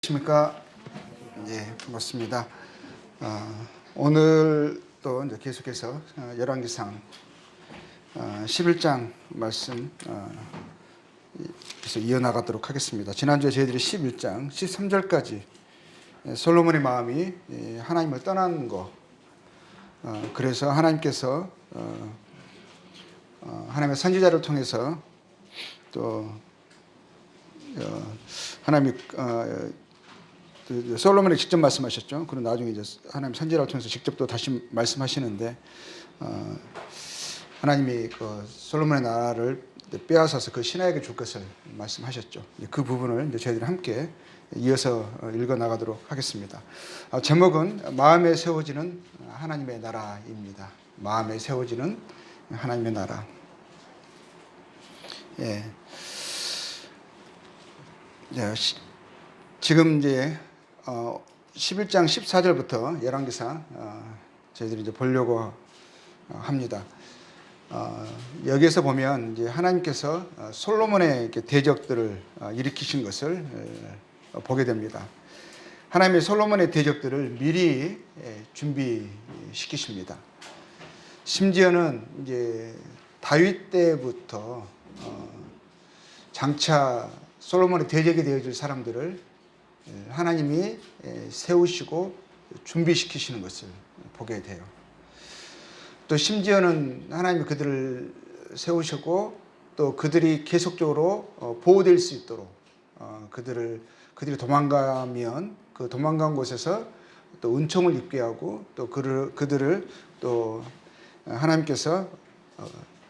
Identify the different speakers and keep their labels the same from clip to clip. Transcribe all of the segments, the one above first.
Speaker 1: 안녕하십니까? 반갑습니다. 오늘 또 이제 계속해서 열왕기상 11장 말씀 계속 이어나가도록 하겠습니다. 지난주에 저희들이 11장 13절까지 솔로몬의 마음이 하나님을 떠나는 거, 그래서 하나님께서 하나님의 선지자를 통해서 또 하나님이 솔로몬이 직접 말씀하셨죠. 그리고 나중에 이제 하나님 선지자를 통해서 직접 또 다시 말씀하시는데 하나님이 그 솔로몬의 나라를 빼앗아서 그 신하에게 줄 것을 말씀하셨죠. 그 부분을 이제 저희들이 함께 이어서 읽어 나가도록 하겠습니다. 제목은 마음에 세워지는 하나님의 나라입니다. 마음에 세워지는 하나님의 나라. 지금 이제 11장 14절부터 열왕기상 저희들이 이제 보려고 합니다. 여기에서 보면 이제 하나님께서 솔로몬의 대적들을 일으키신 것을 보게 됩니다. 하나님의 솔로몬의 대적들을 미리 준비시키십니다. 심지어는 이제 다윗 때부터 장차 솔로몬의 대적이 되어줄 사람들을 하나님이 세우시고 준비시키시는 것을 보게 돼요. 또 심지어는 하나님이 그들을 세우시고 또 그들이 계속적으로 보호될 수 있도록 그들이 도망가면 그 도망간 곳에서 또 은총을 입게 하고 또 그들을 또 하나님께서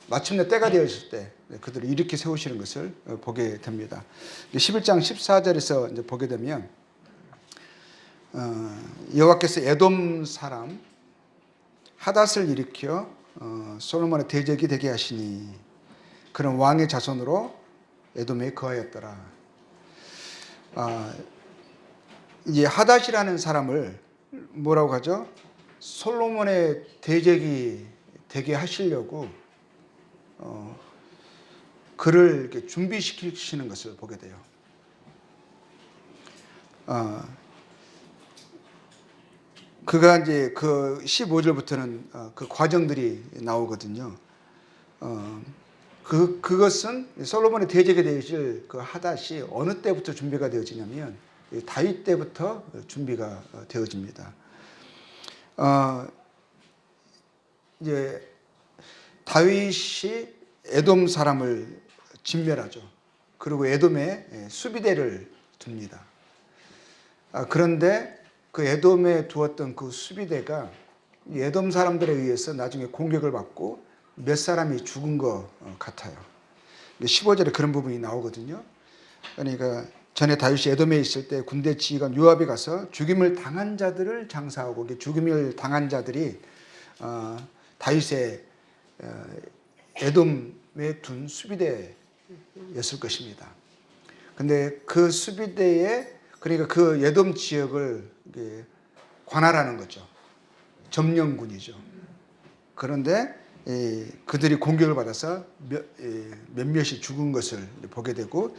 Speaker 1: 마침내 때가 되었을 때 그들을 일으켜 세우시는 것을 보게 됩니다. 11장 14절에서 이제 보게 되면 여호와께서 에돔 사람 하닷을 일으켜 솔로몬의 대적이 되게 하시니 그런 왕의 자손으로 에돔에 거하였더라. 이제 하닷이라는 사람을 뭐라고 하죠? 솔로몬의 대적이 되게 하시려고 그를 이렇게 준비시키시는 것을 보게 돼요. 그가 이제 그 15절부터는 그 과정들이 나오거든요. 그것은 솔로몬의 대적이 되어질 그 하닷이 어느 때부터 준비가 되어지냐면 다윗 때부터 준비가 되어집니다. 이제 다윗이 에돔 사람을 진멸하죠. 그리고 에돔에 수비대를 둡니다. 그런데 그 에돔에 두었던 그 수비대가 에돔 사람들에 의해서 나중에 공격을 받고 몇 사람이 죽은 것 같아요. 15절에 그런 부분이 나오거든요. 그러니까 전에 다윗이 에돔에 있을 때 군대 지휘관 요압이 가서 죽임을 당한 자들을 장사하고 죽임을 당한 자들이 다윗의 에돔에 둔 수비대였을 것입니다. 근데 그 수비대에 그러니까 그 에돔 지역을 관할하는 거죠. 점령군이죠. 그런데 그들이 공격을 받아서 몇몇이 죽은 것을 보게 되고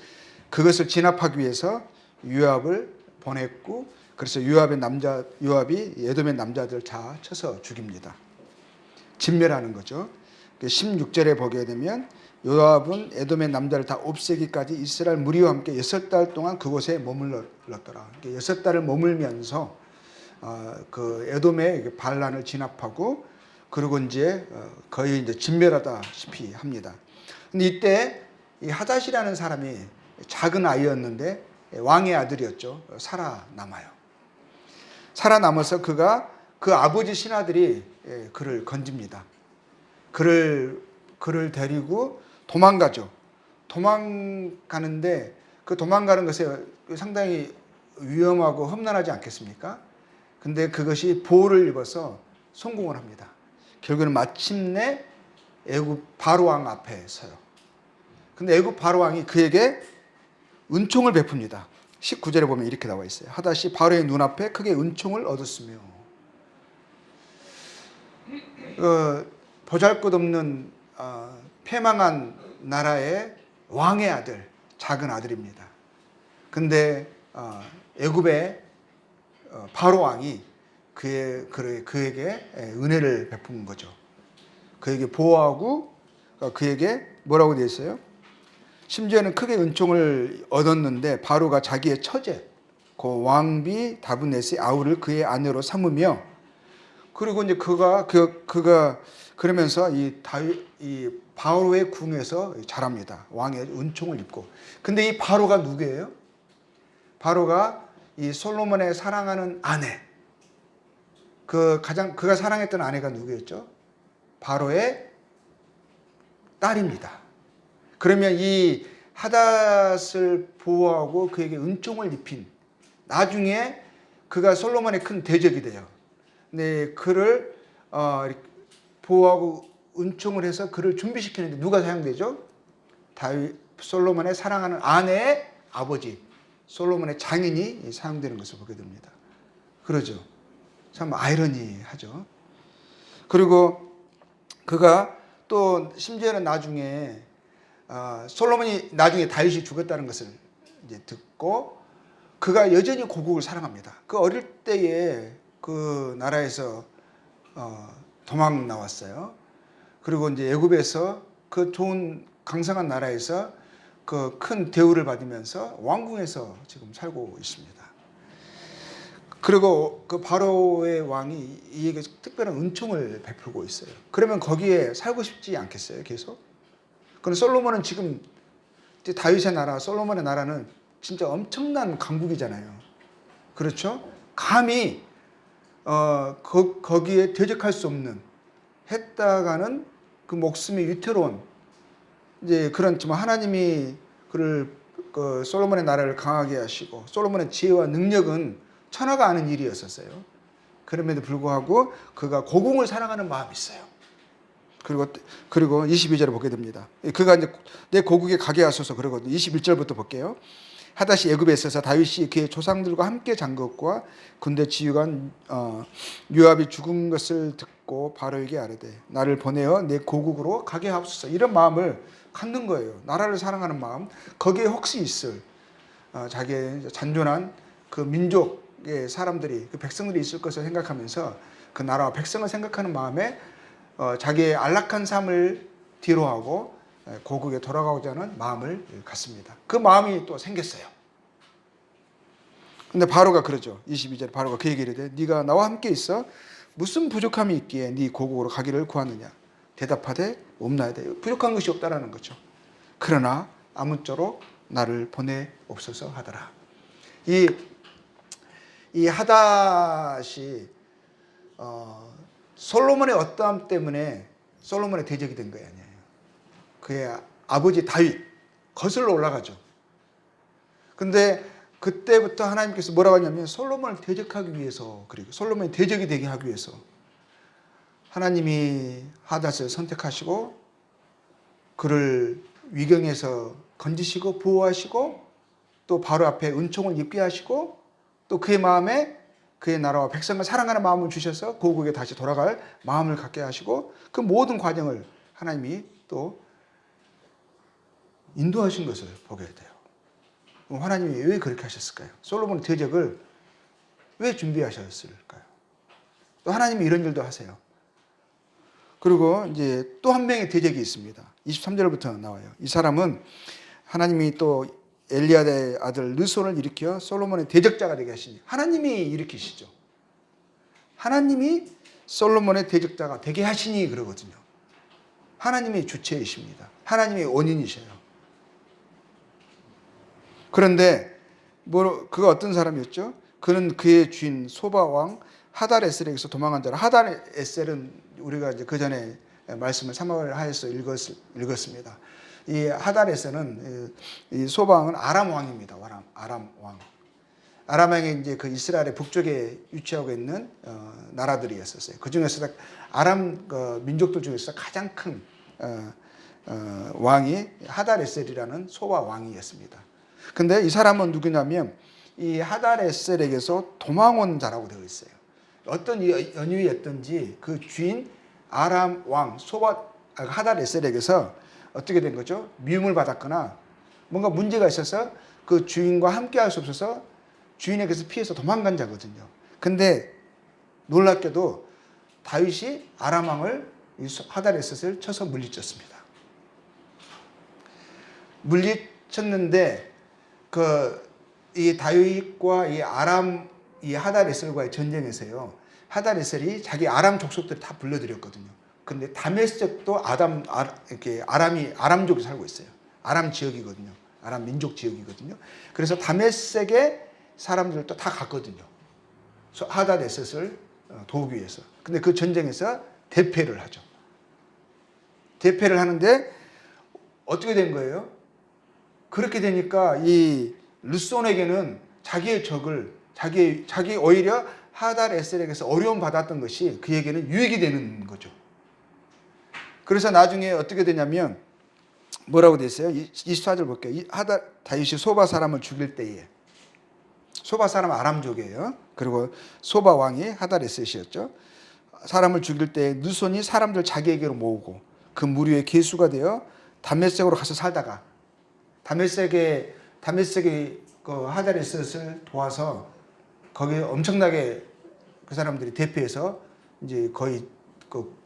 Speaker 1: 그것을 진압하기 위해서 요압을 보냈고 그래서 요압이 에돔의 남자들을 다 쳐서 죽입니다. 진멸하는 거죠. 16절에 보게 되면 요압은 에돔의 남자를 다 없애기까지 이스라엘 무리와 함께 6달 동안 그곳에 머물렀더라. 6달을 머물면서 그 에돔의 반란을 진압하고 그리고 이제 거의 이제 진멸하다시피 합니다. 근데 이때 이 하닷이라는 사람이 작은 아이였는데 왕의 아들이었죠. 살아남아요. 살아남아서 그가 그 아버지 신하들이 그를 건집니다. 그를 데리고 도망가죠. 도망가는데 그 도망가는 것에 상당히 위험하고 험난하지 않겠습니까? 근데 그것이 보호를 입어서 성공을 합니다. 결국에는 마침내 애굽 바로왕 앞에 서요. 근데 애굽 바로왕이 그에게 은총을 베풉니다. 19절에 보면 이렇게 나와 있어요. 하닷이 바로의 눈앞에 크게 은총을 얻었으며 보잘것없는 패망한 나라의 왕의 아들, 작은 아들입니다. 근데 애굽의 바로 왕이 그에게 은혜를 베푼 거죠. 그에게 보호하고 그에게 뭐라고 되어 있어요? 심지어는 크게 은총을 얻었는데 바로가 자기의 처제 그 왕비 다브넷의 아우를 그의 아내로 삼으며, 그리고 이제 그가 그러면서 이 바로의 궁에서 자랍니다. 왕의 은총을 입고. 근데 이 바로가 누구예요? 바로가 이 솔로몬의 사랑하는 아내. 그가 사랑했던 아내가 누구였죠? 바로의 딸입니다. 그러면 이 하닷을 보호하고 그에게 은총을 입힌, 나중에 그가 솔로몬의 큰 대적이 돼요. 네, 그를 보호하고 은총을 해서 그를 준비시키는데 누가 사용되죠? 솔로몬의 사랑하는 아내의 아버지, 솔로몬의 장인이 사용되는 것을 보게 됩니다. 그러죠. 참 아이러니하죠. 그리고 그가 또 심지어는 나중에 솔로몬이 나중에 다윗이 죽었다는 것을 이제 듣고 그가 여전히 고국을 사랑합니다. 그 어릴 때에 그 나라에서 도망 나왔어요. 그리고 이제 애굽에서 그 좋은 강성한 나라에서 그 큰 대우를 받으면서 왕궁에서 지금 살고 있습니다. 그리고 그 바로의 왕이 이에게 특별한 은총을 베풀고 있어요. 그러면 거기에 살고 싶지 않겠어요, 계속? 그럼 솔로몬은 지금 다윗의 나라, 솔로몬의 나라는 진짜 엄청난 강국이잖아요. 그렇죠? 감히 거기에 대적할 수 없는, 했다가는 그 목숨이 위태로운 이제 그런, 좀 하나님이 그 솔로몬의 나라를 강하게 하시고 솔로몬의 지혜와 능력은 천하가 아는 일이었었어요. 그럼에도 불구하고 그가 고궁을 사랑하는 마음이 있어요. 그리고 22절을 보게 됩니다. 그가 이제 내 고국에 가게 하소서 그러거든요. 21절부터 볼게요. 하닷이 애굽에 있어서 다윗이 그의 조상들과 함께 잔 것과 군대 지휘관 요압이 죽은 것을 듣고 바로에게 아뢰되 나를 보내어 내 고국으로 가게 하옵소서. 이런 마음을 갖는 거예요. 나라를 사랑하는 마음. 거기에 혹시 있을 자기의 잔존한 그 민족의 사람들이, 그 백성들이 있을 것을 생각하면서 그 나라와 백성을 생각하는 마음에 자기의 안락한 삶을 뒤로하고 고국에 돌아가고자 하는 마음을 갖습니다. 그 마음이 또 생겼어요. 근데 바로가 그러죠. 22절 바로가 그 얘기를 해. 네가 나와 함께 있어 무슨 부족함이 있기에 네 고국으로 가기를 구하느냐. 대답하되 없나이다. 부족한 것이 없다라는 거죠. 그러나 아무쪼록 나를 보내옵소서 하더라. 이 하닷이 솔로몬의 어떠함 때문에 솔로몬의 대적이 된 거예요. 그의 아버지 다윗 거슬러 올라가죠. 근데 그때부터 하나님께서 뭐라고 하냐면 솔로몬을 대적하기 위해서, 그리고 솔로몬이 대적이 되게 하기 위해서 하나님이 하닷을 선택하시고 그를 위경에서 건지시고 보호하시고 또 바로 앞에 은총을 입게 하시고 또 그의 마음에 그의 나라와 백성을 사랑하는 마음을 주셔서 고국에 다시 돌아갈 마음을 갖게 하시고 그 모든 과정을 하나님이 또 인도하신 것을 보게 돼요. 하나님이 왜 그렇게 하셨을까요? 솔로몬의 대적을 왜 준비하셨을까요? 또 하나님이 이런 일도 하세요. 그리고 이제 또 한 명의 대적이 있습니다. 23절부터 나와요. 이 사람은 하나님이 또 엘리야의 아들 르손을 일으켜 솔로몬의 대적자가 되게 하시니, 하나님이 일으키시죠. 하나님이 솔로몬의 대적자가 되게 하시니 그러거든요. 하나님이 주체이십니다. 하나님이 원인이셔요. 그런데 그가 어떤 사람이었죠? 그는 그의 주인 소바왕 하닷에셀에게서 도망한 자라. 하닷에셀은 우리가 이제 그 전에 말씀을 사막을 하여서 읽었습니다. 이 하닷에셀은 이 소바왕은 아람 왕입니다. 아람 왕. 아람 왕이 이제 그 이스라엘의 북쪽에 위치하고 있는 나라들이었었어요. 그 중에서 아람 민족들 중에서 가장 큰 왕이 하닷에셀이라는 소바 왕이었습니다. 근데 이 사람은 누구냐면 이 하닷에셀에게서 도망 온 자라고 되어 있어요. 어떤 연유였던지 그 주인 아람 왕 하닷에셀에게서 어떻게 된 거죠? 미움을 받았거나 뭔가 문제가 있어서 그 주인과 함께 할 수 없어서 주인에게서 피해서 도망간 자거든요. 근데 놀랍게도 다윗이 아람 왕을 하다레셋을 쳐서 물리쳤습니다. 물리쳤는데 이 다윗과 이 아람 이 하다레셀과의 전쟁에서요. 하다레셀이 자기 아람 족속들 다 불러들였거든요. 근데 다메섹도 이렇게 아람족이 살고 있어요. 아람 지역이거든요. 아람 민족 지역이거든요. 그래서 다메섹의 사람들도 다 갔거든요. 하다레셋을 도우기 위해서. 근데 그 전쟁에서 대패를 하죠. 대패를 하는데 어떻게 된 거예요? 그렇게 되니까 이 르손에게는 자기의 적을 자기 오히려 하다레셀에게서 어려움 받았던 것이 그에게는 유익이 되는 거죠. 그래서 나중에 어떻게 되냐면 뭐라고 돼 있어요? 24절 볼게요. 다윗이 소바 사람을 죽일 때에 소바 사람은 아람족이에요. 그리고 소바 왕이 하다레셋이었죠. 사람을 죽일 때 느손이 사람들 자기에게로 모으고 그 무리의 계수가 되어 다메섹으로 가서 살다가 다메섹의 그 하다레셋을 도와서 거기에 엄청나게 그 사람들이 대피해서 이제 거의 그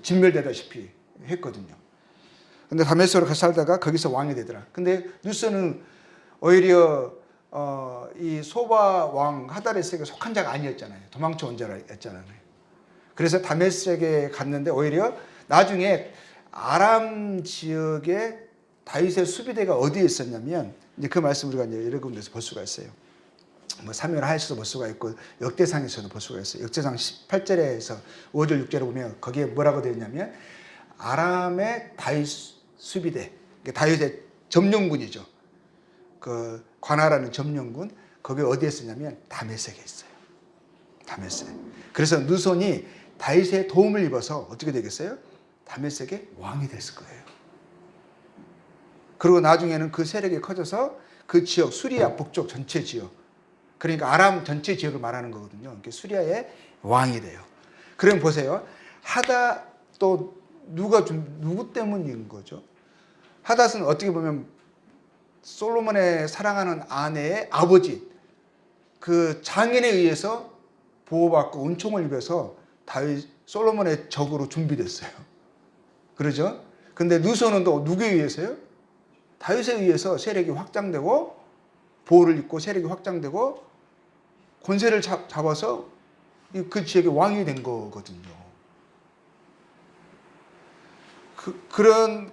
Speaker 1: 진멸되다시피 했거든요. 근데 다메섹으로 가서 살다가 거기서 왕이 되더라. 근데 느손은 오히려 이 소바 왕 하다레섹에 속한 자가 아니었잖아요. 도망쳐 온 자였잖아요. 그래서 다메섹에 갔는데 오히려 나중에 아람 지역에 다윗의 수비대가 어디에 있었냐면 이제 그 말씀 우리가 이제 여러 군데서 볼 수가 있어요. 뭐 사무엘하에서도 볼 수가 있고 역대상에서도 볼 수가 있어요. 역대상 18절에서 5절 6절에 보면 거기에 뭐라고 되어 있냐면 아람의 다윗 수비대, 다윗의 점령군이죠. 그 관할하는 점령군 거기 어디에 있었냐면 다메섹에 있어요. 다메섹. 그래서 느손이 다윗의 도움을 입어서 어떻게 되겠어요? 다메섹의 왕이 됐을 거예요. 그리고 나중에는 그 세력이 커져서 그 지역 수리아 북쪽 전체 지역 그러니까 아람 전체 지역을 말하는 거거든요. 수리아의 왕이 돼요. 그럼 보세요. 또 누구 때문인 거죠? 하닷은 어떻게 보면 솔로몬의 사랑하는 아내의 아버지 그 장인에 의해서 보호받고 은총을 입어서 솔로몬의 적으로 준비됐어요. 그러죠? 근데 느손은 또 누구에 의해서요? 다윗에 의해서 세력이 확장되고 보호를 입고 세력이 확장되고 권세를 잡아서 그 지역의 왕이 된 거거든요.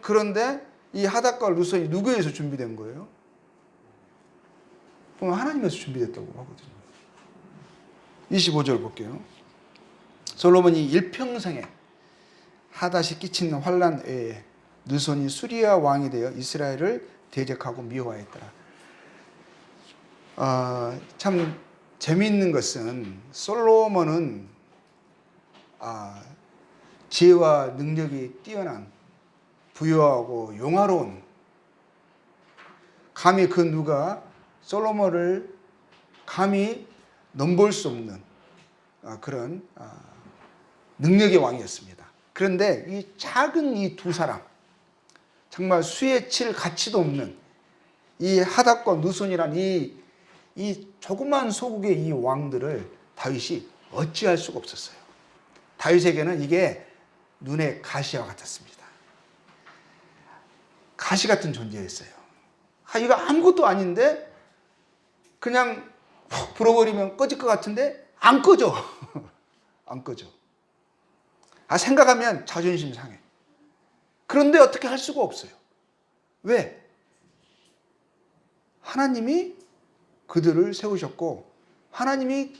Speaker 1: 그런데 이 하닷과 르손이 누구에 의해서 준비된 거예요? 보면 하나님에서 준비됐다고 하거든요. 25절 볼게요. 솔로몬이 일평생에 하닷이 끼친 환난 외에 느손이 수리아 왕이 되어 이스라엘을 대적하고 미워하였더라. 참 재미있는 것은 솔로몬은 지혜와 능력이 뛰어난 부유하고 용화로운 감히 그 누가 솔로몬을 감히 넘볼 수 없는 그런 능력의 왕이었습니다. 그런데 이 작은 이 두 사람 정말 수에 칠 가치도 없는 이 하닷과 느손이란 이 조그만 소국의 이 왕들을 다윗이 어찌할 수가 없었어요. 다윗에게는 이게 눈의 가시와 같았습니다. 가시 같은 존재였어요. 이거 아무것도 아닌데 그냥 훅 불어버리면 꺼질 것 같은데 안 꺼져. 안 꺼져. 생각하면 자존심 상해. 그런데 어떻게 할 수가 없어요. 왜? 하나님이 그들을 세우셨고 하나님이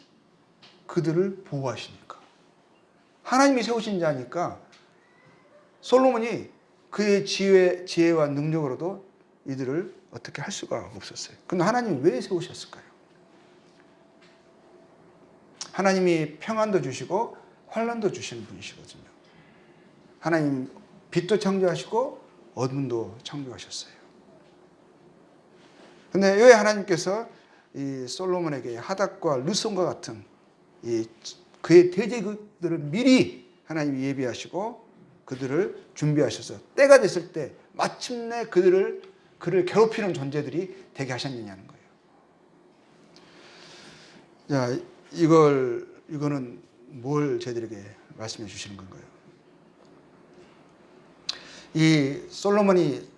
Speaker 1: 그들을 보호하시니까. 하나님이 세우신 자니까 솔로몬이 그의 지혜와 능력으로도 이들을 어떻게 할 수가 없었어요. 근데 하나님이 왜 세우셨을까요? 하나님이 평안도 주시고 환난도 주시는 분이시거든요. 하나님 빛도 창조하시고 어둠도 창조하셨어요. 근데 왜 하나님께서 이 솔로몬에게 하닷과 르손과 같은 그의 대적들을 미리 하나님이 예비하시고 그들을 준비하셔서 때가 됐을 때 마침내 그를 괴롭히는 존재들이 되게 하셨느냐는 거예요. 자, 이거는 뭘 저희들에게 말씀해 주시는 건가요? 이 솔로몬이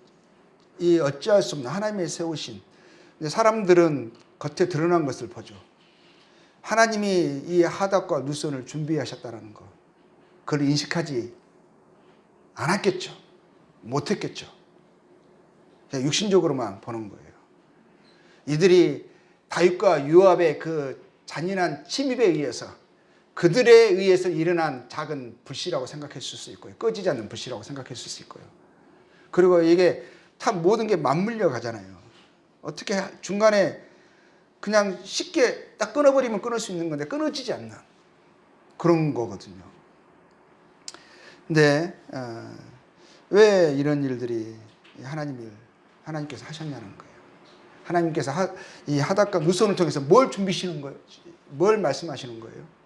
Speaker 1: 이 어찌할 수 없는 하나님의 세우신, 사람들은 겉에 드러난 것을 보죠. 하나님이 이 하닷과 누선을 준비하셨다는 거, 그걸 인식하지 않았겠죠. 못했겠죠. 그냥 육신적으로만 보는 거예요. 이들이 다윗과 요압의 그 잔인한 침입에 의해서, 그들에 의해서 일어난 작은 불씨라고 생각했을 수 있고요. 꺼지지 않는 불씨라고 생각했을 수 있고요. 그리고 이게 다 모든 게 맞물려 가잖아요. 어떻게 중간에 그냥 쉽게 딱 끊어버리면 끊을 수 있는 건데 끊어지지 않는 그런 거거든요. 근데 왜 이런 일들이 하나님께서 하셨냐는 거예요. 하나님께서 이 하닷과 누선을 통해서 뭘 준비시는 거예요? 뭘 말씀하시는 거예요?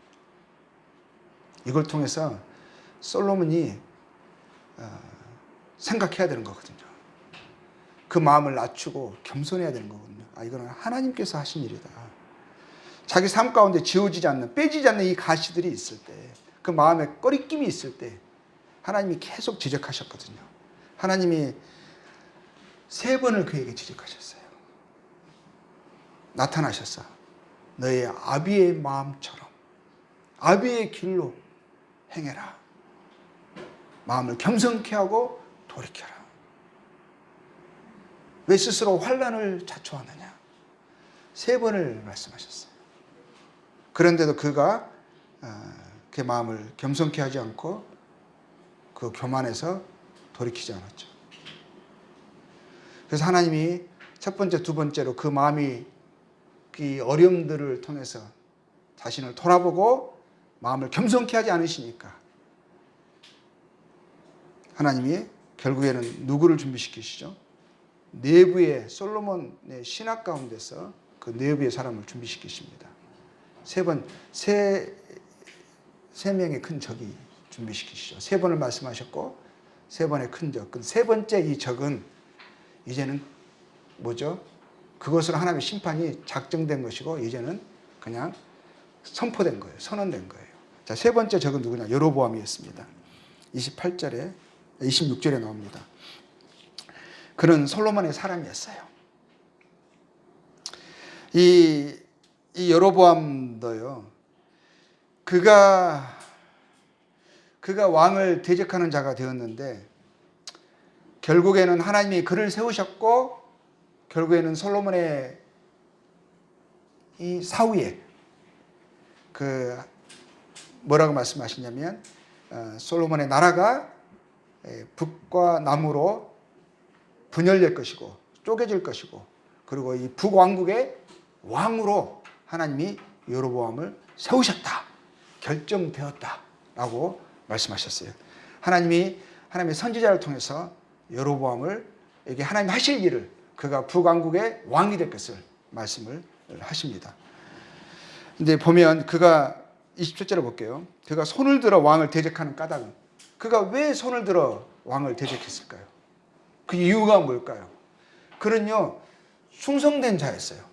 Speaker 1: 이걸 통해서 솔로몬이 생각해야 되는 거거든요. 그 마음을 낮추고 겸손해야 되는 거거든요. 이거는 하나님께서 하신 일이다. 자기 삶 가운데 지워지지 않는, 빼지지 않는 이 가시들이 있을 때, 그 마음에 꺼리낌이 있을 때 하나님이 계속 지적하셨거든요. 하나님이 3번을 그에게 지적하셨어요. 나타나셨어. 너의 아비의 마음처럼 아비의 길로 행해라. 마음을 겸손케 하고 돌이켜라. 왜 스스로 환난을 자초하느냐? 3번을 말씀하셨어요. 그런데도 그가 그 마음을 겸손케 하지 않고 그 교만에서 돌이키지 않았죠. 그래서 하나님이 첫 번째, 두 번째로 그 마음이 그 어려움들을 통해서 자신을 돌아보고 마음을 겸손케 하지 않으시니까 하나님이 결국에는 누구를 준비시키시죠? 내부의 솔로몬의 신학 가운데서 그 내부의 사람을 준비시키십니다. 세 명의 큰 적이 준비시키시죠. 3번을 말씀하셨고 3번의 큰 적. 그 3번째 이 적은 이제는 뭐죠? 그것으로 하나님의 심판이 작정된 것이고 이제는 그냥 선포된 거예요. 선언된 거예요. 자, 3번째 적은 누구냐? 여로보암이었습니다. 26절에 나옵니다. 그는 솔로몬의 사람이었어요. 이 여로보암도요. 그가 왕을 대적하는 자가 되었는데 결국에는 하나님이 그를 세우셨고 결국에는 솔로몬의 이 사후에 그 뭐라고 말씀하시냐면 솔로몬의 나라가 북과 남으로 분열될 것이고 쪼개질 것이고 그리고 이 북왕국의 왕으로 하나님이 여로보암을 세우셨다. 결정되었다라고 말씀하셨어요. 하나님의 선지자를 통해서 여로보암을 이게 하나님 하실 일을 그가 북왕국의 왕이 될 것을 말씀을 하십니다. 근데 보면 그가 27절을 볼게요. 그가 손을 들어 왕을 대적하는 까닭은 그가 왜 손을 들어 왕을 대적했을까요? 그 이유가 뭘까요? 그는요 충성된 자였어요.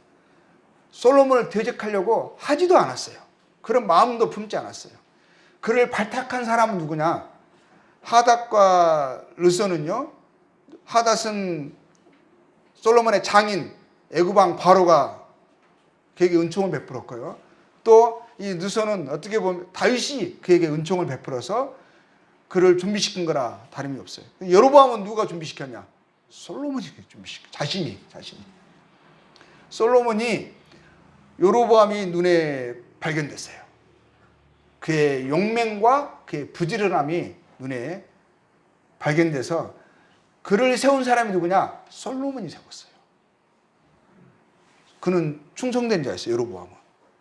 Speaker 1: 솔로몬을 대적하려고 하지도 않았어요. 그런 마음도 품지 않았어요. 그를 발탁한 사람은 누구냐? 하닷과 르선은요. 하닷은 솔로몬의 장인 애굽왕 바로가 그에게 은총을 베풀었고요. 또 이 르선은 어떻게 보면 다윗이 그에게 은총을 베풀어서 그를 준비시킨 거라 다름이 없어요. 여로보암은 누가 준비시켰냐? 솔로몬이 준비시켰어요. 자신이. 솔로몬이 여로보암이 눈에 발견됐어요. 그의 용맹과 그의 부지런함이 눈에 발견돼서 그를 세운 사람이 누구냐? 솔로몬이 세웠어요. 그는 충성된 자였어요. 여로보암은.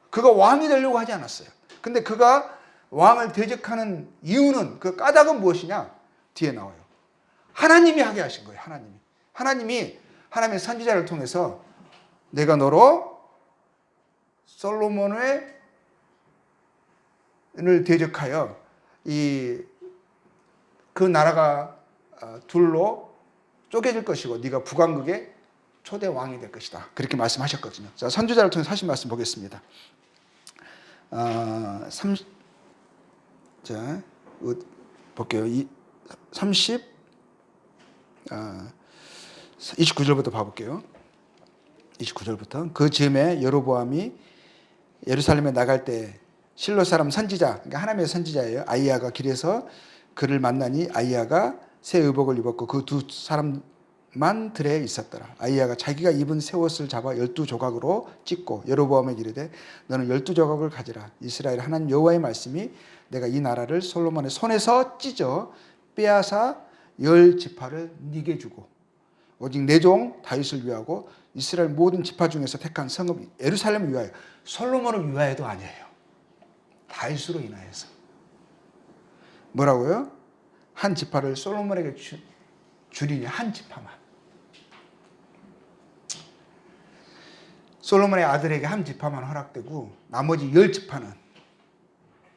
Speaker 1: 그가 왕이 되려고 하지 않았어요. 근데 그가 왕을 대적하는 이유는 그 까닭은 무엇이냐? 뒤에 나와요. 하나님이 하게 하신 거예요. 하나님이 하나님의 선지자를 통해서 내가 너로 솔로몬을 대적하여 그 나라가 둘로 쪼개질 것이고 네가 북왕국의 초대 왕이 될 것이다. 그렇게 말씀하셨거든요. 자, 선지자를 통해서 하신 말씀 보겠습니다. 자, 볼게요. 29절부터 봐볼게요. 29절부터. 그 즈음에 여로보암이 예루살렘에 나갈 때 실로 사람 선지자, 그러니까 하나님의 선지자예요. 아히야가 길에서 그를 만나니 아히야가 새 의복을 입었고 그 두 사람만 들에 있었더라. 아히야가 자기가 입은 새 옷을 잡아 12조각으로 찢고 여로보암에게 이르되 너는 12조각을 가지라. 이스라엘 하나님 여호와의 말씀이 내가 이 나라를 솔로몬의 손에서 찢어 빼앗아 10지파를 네게 주고 오직 내 종 다윗을 위하고 이스라엘 모든 지파 중에서 택한 성읍 예루살렘을 위하여, 솔로몬을 위하여도 아니에요. 다윗으로 인하여서. 뭐라고요? 한 지파를 솔로몬에게 주리니 한 지파만. 솔로몬의 아들에게 한 지파만 허락되고 나머지 10지파는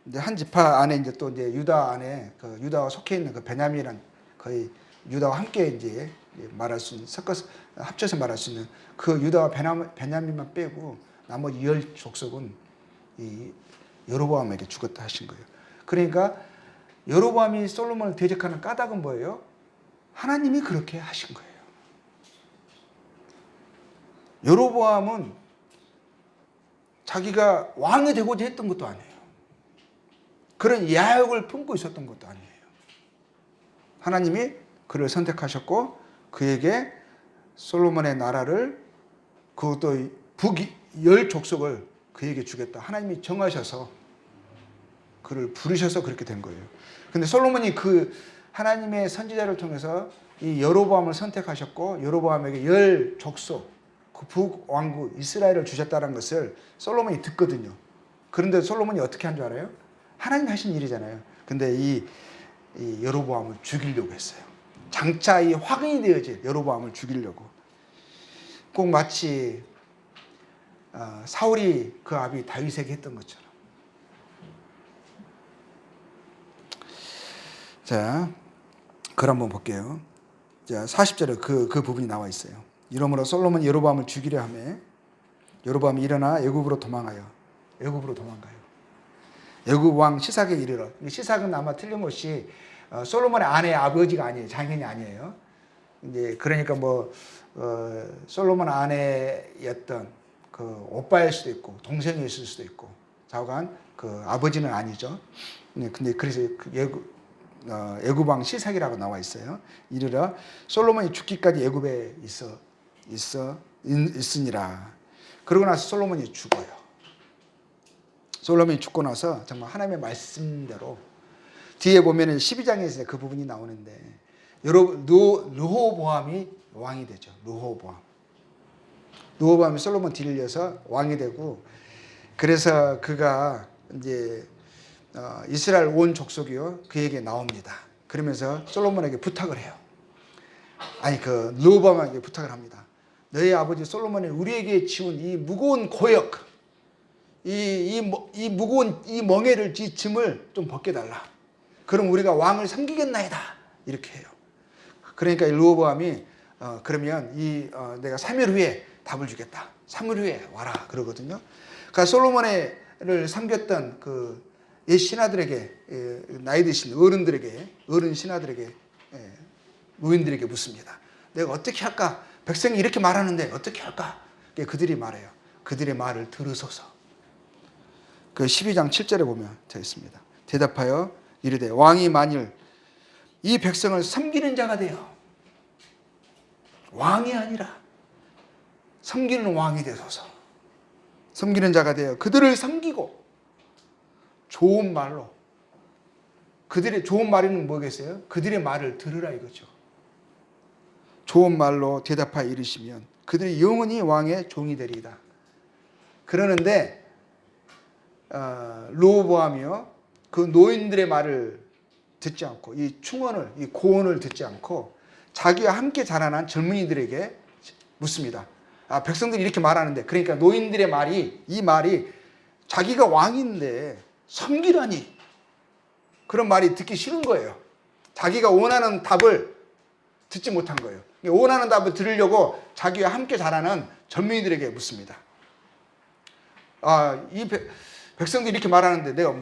Speaker 1: 이제 한 지파 안에 이제 또 이제 유다 안에 그 유다와 속해 있는 그 베냐민이란 거의 유다와 함께 이제 말할 수 있는, 섞어서 합쳐서 말할 수 있는 그 유다와 베냐민만 빼고 나머지 10족속은 이 여로보암에게 주겠다 하신 거예요. 그러니까 여로보암이 솔로몬을 대적하는 까닭은 뭐예요? 하나님이 그렇게 하신 거예요. 여로보암은 자기가 왕이 되고자 했던 것도 아니에요. 그런 야욕을 품고 있었던 것도 아니에요. 하나님이 그를 선택하셨고 그에게 솔로몬의 나라를, 그것도 북 10족속을 그에게 주겠다. 하나님이 정하셔서 그를 부르셔서 그렇게 된 거예요. 근데 솔로몬이 그 하나님의 선지자를 통해서 이 여로보암을 선택하셨고 여로보암에게 10족속, 그 북왕국 이스라엘을 주셨다는 것을 솔로몬이 듣거든요. 그런데 솔로몬이 어떻게 한 줄 알아요? 하나님이 하신 일이잖아요. 근데 이 여로보암을 죽이려고 했어요. 장차 이 확인이 되어질 여로보암을 죽이려고. 꼭 마치 사울이 그 아비 다윗에게 했던 것처럼. 자, 그걸 한번 볼게요. 자, 40절에 그 부분이 나와 있어요. 이러므로 솔로몬이 여로보암을 죽이려 하매 여로보암이 일어나 애굽으로 도망가요. 애굽 왕 시삭에게 이르러. 시삭은 아마 틀림없이 솔로몬의 아내의 아버지가 아니에요. 장인이 아니에요. 이제 그러니까 솔로몬 아내였던 그 오빠일 수도 있고 동생일 수도 있고 좌우간 그 아버지는 아니죠. 근데 그래서 애굽 왕 시삭이라고 나와 있어요. 이르러 솔로몬이 죽기까지 애굽에 있으니라. 그러고 나서 솔로몬이 죽어요. 솔로몬이 죽고 나서 정말 하나님의 말씀대로 뒤에 보면은 12장에서 그 부분이 나오는데 르호보암이 왕이 되죠. 르호보암이 솔로몬 뒤를 이어서 왕이 되고, 그래서 그가 이제 이스라엘 온 족속이요 그에게 나옵니다. 그러면서 솔로몬에게 부탁을 해요. 르호보암에게 부탁을 합니다. 너희 아버지 솔로몬이 우리에게 지운 이 무거운 고역, 이 무거운 이 멍에를, 이 짐을 좀 벗겨달라. 그럼 우리가 왕을 섬기겠나이다. 이렇게 해요. 그러니까 르호보암이 그러면 내가 3일 후에 답을 주겠다. 3일 후에 와라 그러거든요. 그러니까 솔로몬을 섬겼던 그 옛 신하들에게, 나이 드신 어른 신하들에게, 노인들에게 묻습니다. 내가 어떻게 할까? 백성이 이렇게 말하는데 어떻게 할까? 그들이 말해요. 그들의 말을 들으소서. 그 12장 7절에 보면 되어 있습니다. 대답하여 이르되 왕이 만일 이 백성을 섬기는 자가 되어, 왕이 아니라 섬기는 왕이 되소서. 섬기는 자가 되어 그들을 섬기고 좋은 말로, 그들의 좋은 말은 뭐겠어요? 그들의 말을 들으라 이거죠. 좋은 말로 대답하여 이르시면 그들이 영원히 왕의 종이 되리이다. 그러는데 르호보암이요 그 노인들의 말을 듣지 않고 이 고언을 듣지 않고 자기와 함께 자라난 젊은이들에게 묻습니다. 백성들이 이렇게 말하는데, 그러니까 노인들의 이 말이 자기가 왕인데 섬기라니, 그런 말이 듣기 싫은 거예요. 자기가 원하는 답을 듣지 못한 거예요. 원하는 답을 들으려고 자기와 함께 자라는 젊은이들에게 묻습니다. 백성들이 이렇게 말하는데 내가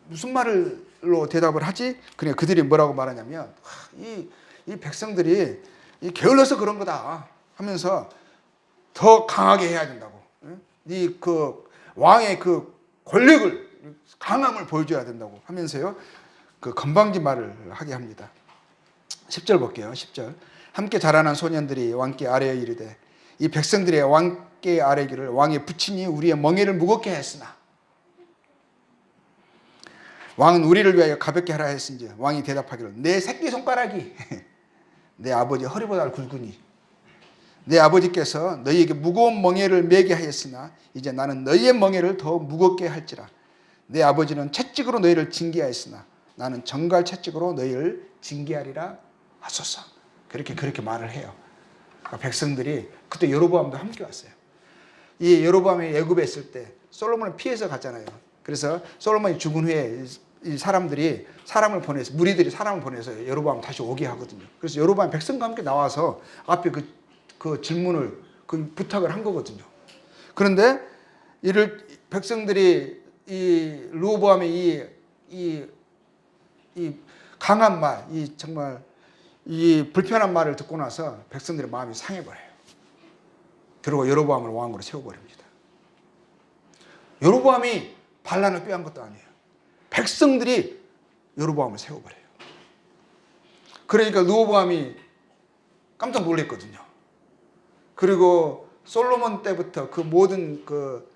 Speaker 1: 무슨 말로 대답을 하지? 그냥 그들이 뭐라고 말하냐면 이 백성들이 게을러서 그런 거다 하면서 더 강하게 해야 된다고. 이 그 왕의 그 권력을 강함을 보여줘야 된다고 하면서요. 그 건방진 말을 하게 합니다. 10절 볼게요. 10절. 함께 자라난 소년들이 왕께 아뢰어 이르되 이 백성들의 왕께 아뢰기를 왕의 부친이 우리의 멍에를 무겁게 했으나 왕은 우리를 위하여 가볍게 하라 했은지 왕이 대답하기를 내 새끼손가락이 내 아버지 허리보다 굵으니 내 아버지께서 너희에게 무거운 멍에를 매게 하였으나 이제 나는 너희의 멍에를 더 무겁게 할지라. 내 아버지는 채찍으로 너희를 징계하였으나 나는 정갈 채찍으로 너희를 징계하리라 하소서. 그렇게 말을 해요. 그러니까 백성들이 그때 여로보암도 함께 왔어요. 이 여로보암이 애굽에 있을 때 솔로몬을 피해서 갔잖아요. 그래서 솔로몬이 죽은 후에 이 사람들이 무리들이 사람을 보내서 여로보암 다시 오게 하거든요. 그래서 여로보암 백성과 함께 나와서 앞에 그 질문을 그 부탁을 한 거거든요. 그런데 이를 백성들이 이 르호보암의 이 강한 말, 정말 이 불편한 말을 듣고 나서 백성들의 마음이 상해버려요. 그리고 여로보암을 왕으로 세워버립니다. 여로보암이 반란을 꾀한 것도 아니에요. 백성들이 여로보암을 세워버려요. 그러니까 르호보암이 깜짝 놀랐거든요. 그리고 솔로몬 때부터 그 모든 그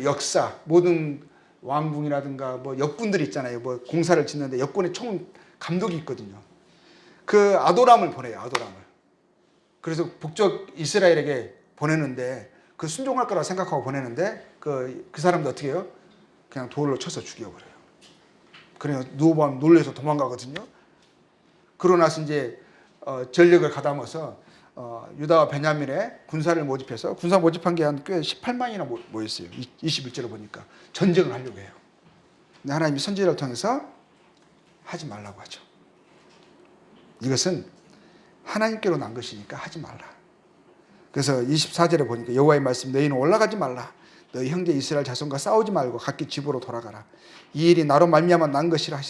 Speaker 1: 역사, 모든 왕궁이라든가 역군들 있잖아요. 공사를 짓는데 역군의 총 감독이 있거든요. 그 아도람을 보내요. 아도람을. 그래서 북쪽 이스라엘에게 보내는데 그 순종할 거라고 생각하고 보내는데 그 사람도 어떻게 해요? 그냥 돌로 쳐서 죽여버려요. 그래서 르호보암 놀라서 도망가거든요. 그러고 나서 이제 전력을 가담아서 유다와 베냐민의 군사를 모집해서 군사 모집한 게 한 꽤 18만이나 모였어요. 21절을 보니까 전쟁을 하려고 해요. 근데 하나님이 선지자를 통해서 하지 말라고 하죠. 이것은 하나님께로 난 것이니까 하지 말라. 그래서 24절에 보니까 여호와의 말씀 너희는 올라가지 말라. 너희 형제 이스라엘 자손과 싸우지 말고 각기 집으로 돌아가라. 이 일이 나로 말미암아 난 것이라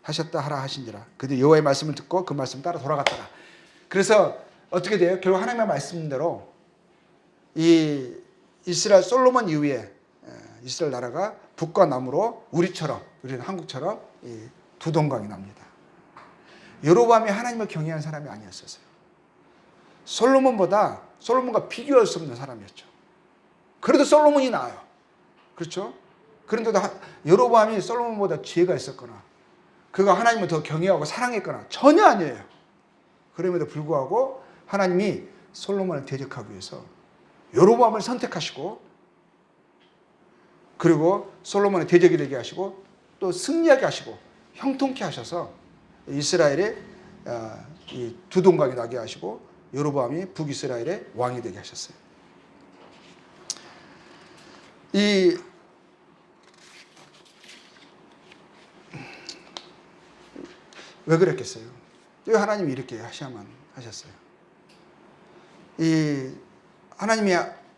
Speaker 1: 하셨다 하라 하신지라. 그들이 여호와의 말씀을 듣고 그 말씀 따라 돌아갔더라. 그래서 어떻게 돼요? 결국 하나님의 말씀대로 이 이스라엘 솔로몬 이후에 이스라엘 나라가 북과 남으로 우리는 한국처럼 두 동강이 납니다. 여로보암이 하나님을 경외한 사람이 아니었었어요. 솔로몬과 비교할 수 없는 사람이었죠. 그래도 솔로몬이 나아요. 그렇죠? 그런데도 여로보암이 솔로몬보다 지혜가 있었거나 그가 하나님을 더 경외하고 사랑했거나 전혀 아니에요. 그럼에도 불구하고 하나님이 솔로몬을 대적하기 위해서 여로보암을 선택하시고 그리고 솔로몬의 대적이 되게 하시고 또 승리하게 하시고 형통케 하셔서 이스라엘의 이 두 동강이 나게 하시고 여로보암이 북이스라엘의 왕이 되게 하셨어요. 왜 그랬겠어요? 왜 하나님이 이렇게 하셔야만 하셨어요?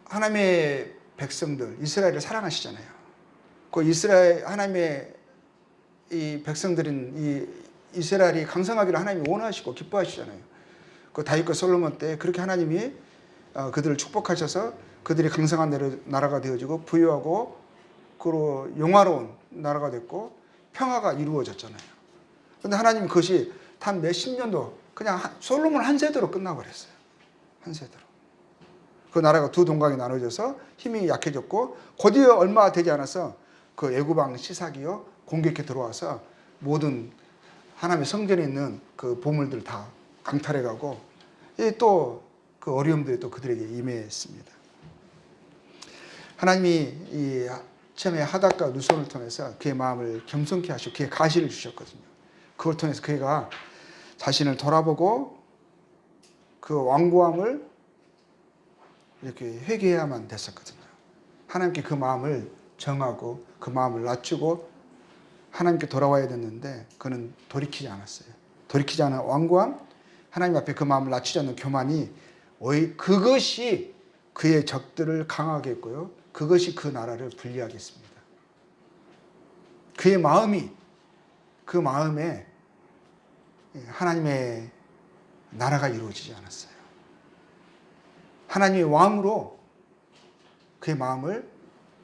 Speaker 1: 하나님의 백성들 이스라엘을 사랑하시잖아요. 그 하나님의 이 백성들은 이스라엘이 강성하기를 하나님이 원하시고 기뻐하시잖아요. 그 다윗과 솔로몬 때 그렇게 하나님이 그들을 축복하셔서 그들이 강성한 나라가 되어지고 부유하고 그리고 영화로운 나라가 됐고 평화가 이루어졌잖아요. 그런데 하나님이 그것이 단 몇십 년도 그냥 솔로몬 한 세대로 끝나버렸어요. 한 세대로. 그 나라가 두 동강이 나눠져서 힘이 약해졌고 곧이어 얼마 되지 않아서 그 애굽왕 시삭이요 공격해 들어와서 모든 하나님의 성전에 있는 그 보물들 다 강탈해가고 또 그 어려움들이 또 그들에게 임했습니다. 하나님이 처음에 하닷과 누손을 통해서 그의 마음을 겸손케 하시고 그의 가시를 주셨거든요. 그걸 통해서 그가 자신을 돌아보고 그 완고함을 이렇게 회개해야만 됐었거든요. 하나님께 그 마음을 정하고 그 마음을 낮추고 하나님께 돌아와야 됐는데 그는 돌이키지 않았어요. 돌이키지 않은 완고함, 하나님 앞에 그 마음을 낮추지 않는 교만이 그것이 그의 적들을 강하게 했고요. 그것이 그 나라를 불리하게 했습니다. 그의 마음이 그 마음에 하나님의 나라가 이루어지지 않았어요. 하나님의 왕으로 그의 마음을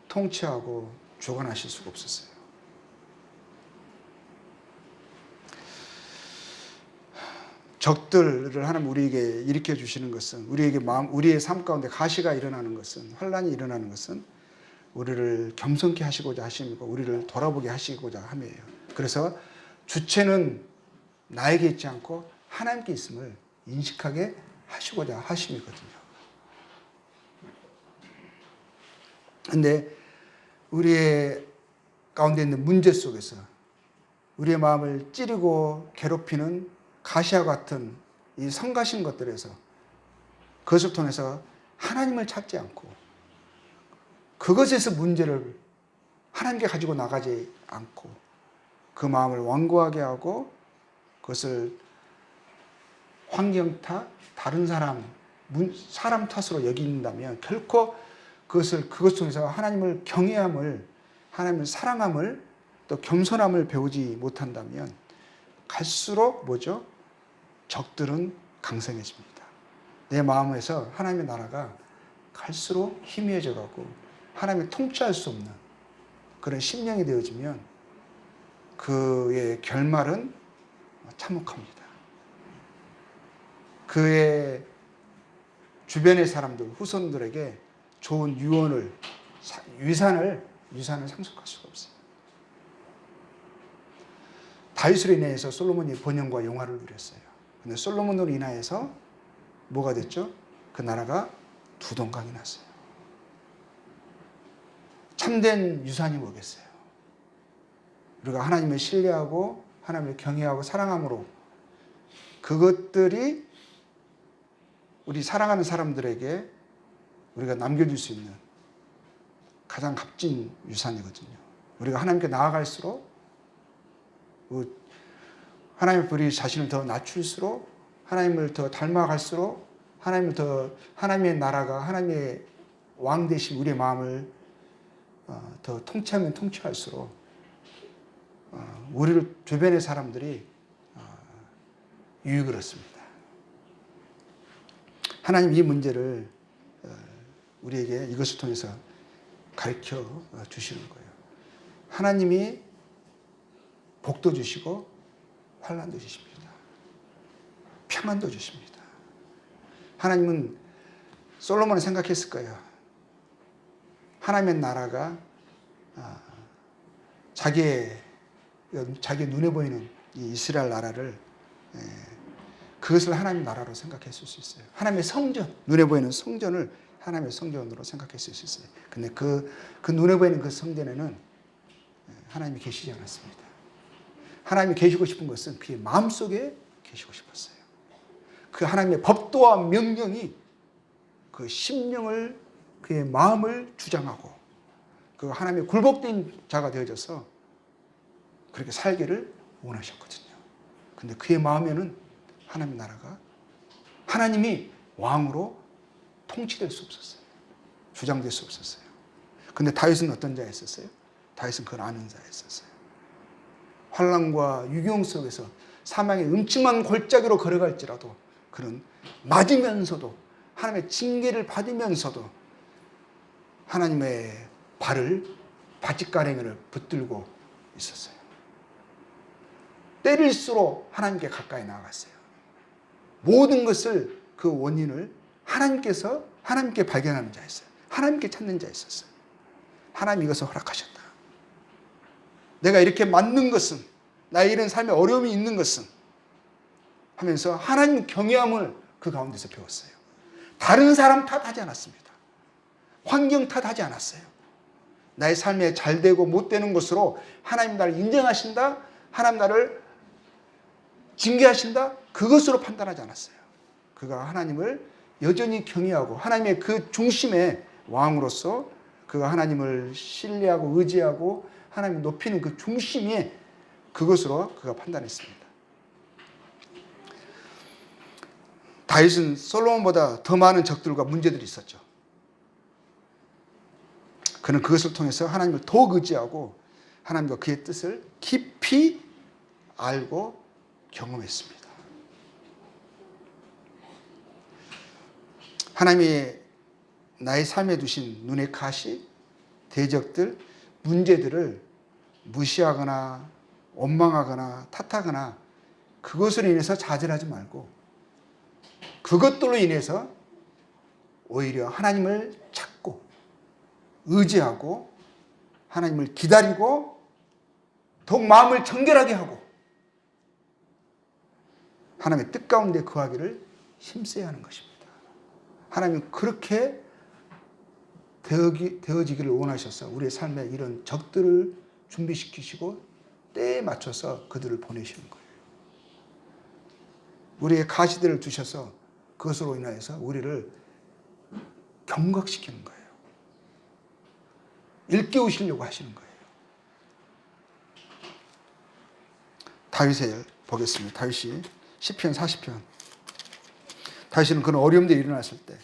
Speaker 1: 통치하고 주관하실 수가 없었어요. 적들을 하나님 우리에게 일으켜 주시는 것은, 우리의 삶 가운데 가시가 일어나는 것은, 환란이 일어나는 것은 우리를 겸손케 하시고자 하심이고 우리를 돌아보게 하시고자 함이에요. 그래서 주체는 나에게 있지 않고 하나님께 있음을 인식하게 하시고자 하심이거든요. 그런데 우리의 가운데 있는 문제 속에서 우리의 마음을 찌르고 괴롭히는 가시와 같은 이 성가신 것들에서, 그것을 통해서 하나님을 찾지 않고 그것에서 문제를 하나님께 가지고 나가지 않고 그 마음을 완고하게 하고 그것을 환경 탓, 다른 사람 탓으로 여긴다면 결코 그것 통해서 하나님을 경외함을, 하나님을 사랑함을, 또 겸손함을 배우지 못한다면 갈수록 뭐죠? 적들은 강성해집니다. 내 마음에서 하나님의 나라가 갈수록 희미해져 가고 하나님이 통치할 수 없는 그런 심령이 되어지면 그의 결말은 참혹합니다. 그의 주변의 사람들, 후손들에게 좋은 유언을, 유산을 상속할 수가 없어요. 다윗으로 인해서 솔로몬이 번영과 영화를 누렸어요. 그런데 솔로몬으로 인하여서 뭐가 됐죠? 그 나라가 두동강이 났어요. 참된 유산이 뭐겠어요? 우리가 하나님을 신뢰하고 하나님을 경외하고 사랑함으로 그것들이 우리 사랑하는 사람들에게 우리가 남겨줄 수 있는 가장 값진 유산이거든요. 우리가 하나님께 나아갈수록 하나님 우리 자신을 더 낮출수록, 하나님을 더 닮아갈수록, 하나님의 나라가, 하나님의 왕 되신 우리의 마음을 더 통치하면 통치할수록 우리를 주변의 사람들이 유익을 얻습니다. 하나님 이 문제를 우리에게 이것을 통해서 가르쳐 주시는 거예요. 하나님이 복도 주시고 환난도 주십니다. 평안도 주십니다. 하나님은 솔로몬은 생각했을 거예요. 하나님의 나라가 자기의 눈에 보이는 이 이스라엘 나라를, 그것을 하나님의 나라로 생각했을 수 있어요. 하나님의 성전, 눈에 보이는 성전을 하나님의 성전으로 생각했을 수 있어요. 근데 그 눈에 보이는 그 성전에는 하나님이 계시지 않았습니다. 하나님이 계시고 싶은 것은 그의 마음속에 계시고 싶었어요. 그 하나님의 법도와 명령이 그 심령을, 그의 마음을 주장하고 그 하나님의 굴복된 자가 되어져서 그렇게 살기를 원하셨거든요. 근데 그의 마음에는 하나님의 나라가, 하나님이 왕으로 통치될 수 없었어요. 주장될 수 없었어요. 근데 다윗은 어떤 자였었어요? 다윗은 그걸 아는 자였었어요. 환난과 유경 속에서 사망의 음침한 골짜기로 걸어갈지라도 그는 맞으면서도, 하나님의 징계를 받으면서도 하나님의 바짓가랭이를 붙들고 있었어요. 때릴수록 하나님께 가까이 나아갔어요. 모든 것을, 그 원인을 하나님께 발견하는 자였어요. 하나님께 찾는 자였었어요. 하나님 이것을 허락하셨다. 내가 이렇게 맞는 것은, 나의 이런 삶에 어려움이 있는 것은 하면서 하나님 경외함을 그 가운데서 배웠어요. 다른 사람 탓하지 않았습니다. 환경 탓하지 않았어요. 나의 삶에 잘 되고 못 되는 것으로 하나님 나를 인정하신다, 하나님 나를 징계하신다, 그것으로 판단하지 않았어요. 그가 하나님을 여전히 경외하고 하나님의 그 중심의 왕으로서 그가 하나님을 신뢰하고 의지하고 하나님을 높이는 그 중심이 그것으로 그가 판단했습니다. 다윗은 솔로몬보다 더 많은 적들과 문제들이 있었죠. 그는 그것을 통해서 하나님을 더욱 의지하고 하나님과 그의 뜻을 깊이 알고 경험했습니다. 하나님이 나의 삶에 두신 눈의 가시, 대적들, 문제들을 무시하거나 원망하거나 탓하거나 그것으로 인해서 좌절하지 말고 그것들로 인해서 오히려 하나님을 찾고 의지하고 하나님을 기다리고 더욱 마음을 정결하게 하고 하나님의 뜻 가운데 거하기를 힘써야 하는 것입니다. 하나님은 그렇게 되어지기를 원하셔서 우리의 삶에 이런 적들을 준비시키시고 때에 맞춰서 그들을 보내시는 거예요. 우리의 가시들을 두셔서 그것으로 인하여서 우리를 경각시키는 거예요. 일깨우시려고 하시는 거예요. 다윗을 보겠습니다. 다윗이 시편 40편. 다윗은 그런 어려움들이 일어났을 때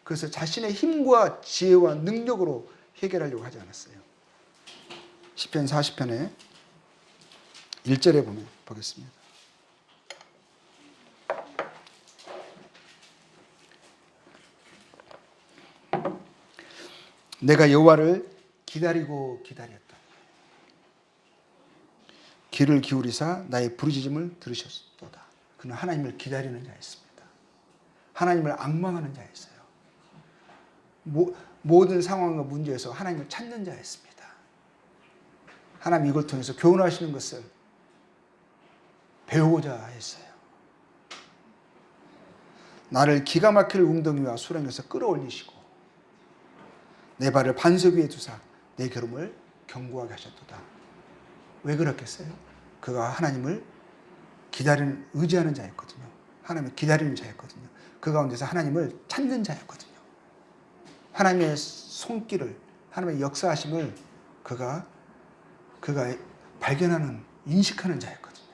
Speaker 1: 그래서 자신의 힘과 지혜와 능력으로 해결하려고 하지 않았어요. 시편 40편에 1절에 보겠습니다. 내가 여호와를 기다리고 기다렸다. 귀를 기울이사 나의 부르짖음을 들으셨도다. 그는 하나님을 기다리는 자였습니다. 하나님을 앙망하는 자였어요. 모든 상황과 문제에서 하나님을 찾는 자였습니다. 하나님 이걸 통해서 교훈하시는 것을 배우고자 했어요. 나를 기가 막힐 웅덩이와 수렁에서 끌어올리시고 내 발을 반석 위에 두사 내 걸음을 견고하게 하셨도다. 왜 그렇겠어요? 그가 하나님을 기다리는, 의지하는 자였거든요. 하나님을 기다리는 자였거든요. 그 가운데서 하나님을 찾는 자였거든요. 하나님의 손길을, 하나님의 역사하심을 그가 발견하는, 인식하는 자였거든요.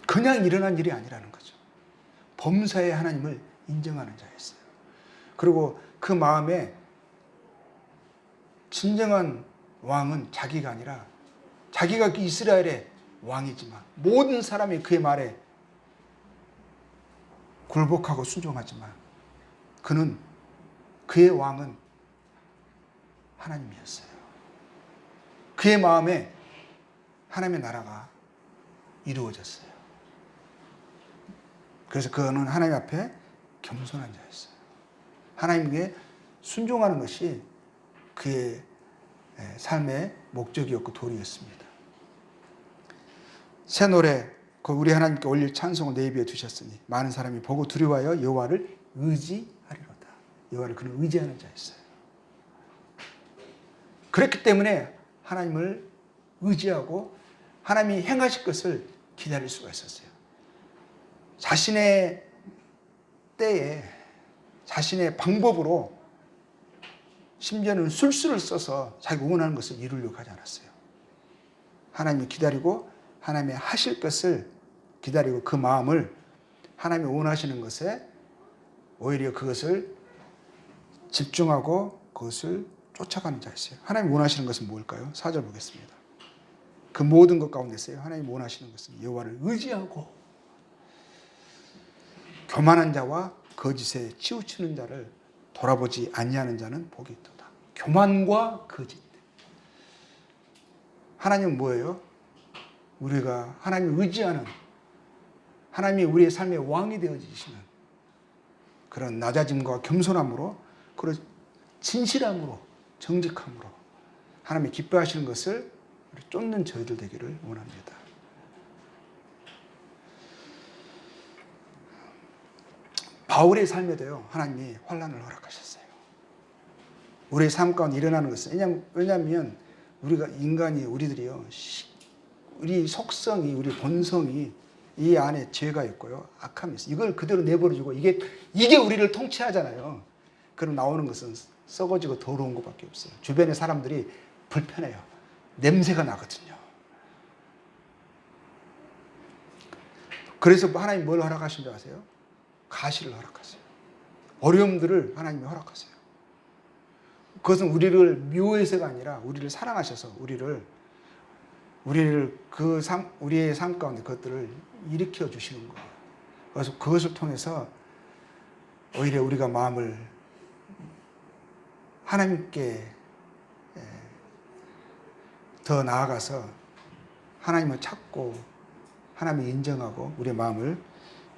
Speaker 1: 그냥 일어난 일이 아니라는 거죠. 범사에 하나님을 인정하는 자였어요. 그리고 그 마음에 진정한 왕은 자기가 아니라 자기가 이스라엘의 왕이지만 모든 사람이 그의 말에 굴복하고 순종하지만 그의 왕은 하나님이었어요. 그의 마음에 하나님의 나라가 이루어졌어요. 그래서 그는 하나님 앞에 겸손한 자였어요. 하나님께 순종하는 것이 그의 삶의 목적이었고 도리였습니다. 새 노래, 우리 하나님께 올릴 찬송을 내비에 두셨으니 많은 사람이 보고 두려워하여 여호와를 의지하리로다. 여호와를 그는 의지하는 자였어요. 그렇기 때문에 하나님을 의지하고 하나님이 행하실 것을 기다릴 수가 있었어요. 자신의 때에 자신의 방법으로 심지어는 술수를 써서 자기가 원하는 것을 이루려고 하지 않았어요. 하나님을 기다리고 하나님의 하실 것을 기다리고 그 마음을 하나님이 원하시는 것에 오히려 그것을 집중하고 그것을 쫓아가는 자였어요. 하나님이 원하시는 것은 뭘까요? 4절 보겠습니다. 그 모든 것 가운데서요. 하나님이 원하시는 것은 여호와를 의지하고 교만한 자와 거짓에 치우치는 자를 돌아보지 아니하는 자는 복이 있도다. 교만과 거짓. 하나님은 뭐예요? 우리가 하나님을 의지하는, 하나님이 우리의 삶의 왕이 되어지시는 그런 낮아짐과 겸손함으로, 그런 진실함으로, 정직함으로 하나님이 기뻐하시는 것을 쫓는 저희들 되기를 원합니다. 바울의 삶에도요, 하나님이 환난을 허락하셨어요. 우리의 삶 가운데 일어나는 것은, 왜냐하면 우리가 우리들이요, 우리 속성이, 우리 본성이 이 안에 죄가 있고요, 악함이 있어요. 이걸 그대로 내버려두고 이게 우리를 통치하잖아요. 그럼 나오는 것은 썩어지고 더러운 것밖에 없어요. 주변의 사람들이 불편해요. 냄새가 나거든요. 그래서 하나님 뭘 허락하신 줄 아세요? 가시를 허락하세요. 어려움들을 하나님이 허락하세요. 그것은 우리를 미워해서가 아니라 우리를 사랑하셔서 우리를 우리의 삶 가운데 그것들을 일으켜 주시는 거예요. 그래서 그것을 통해서 오히려 우리가 마음을 하나님께 더 나아가서 하나님을 찾고 하나님을 인정하고 우리의 마음을